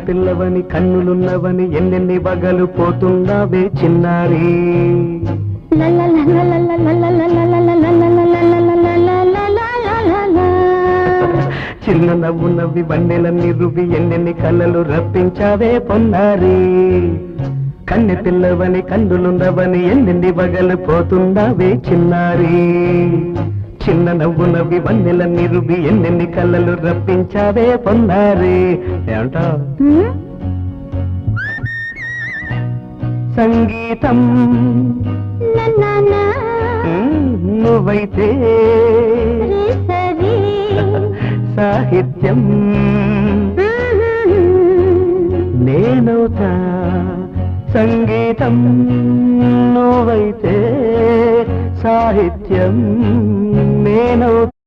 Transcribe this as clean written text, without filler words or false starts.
పిల్లవని కన్నులున్నవని ఎన్నెన్ని బగలు పోతున్నావే చిన్నారి. చిన్న నవ్వు నవ్వి బండెలన్నీ రువి ఎన్నెన్ని కళ్ళలు రప్పించావే పొన్నారి. కన్నె పిల్లవని కన్నులున్నవని ఎన్నెన్ని బగలు పోతున్నావే చిన్నారి. చిన్న నవ్వు నవ్వి బండెలన్నీ రువి ఎన్నెన్ని కళ్ళలు రప్పించావే పొన్నారి. ఏమంటావు? సంగీతం నువ్వైతే సాహిత్యం నేనవుతా. సంగీతం నువ్వైతే సాహిత్యం నేనవుతా.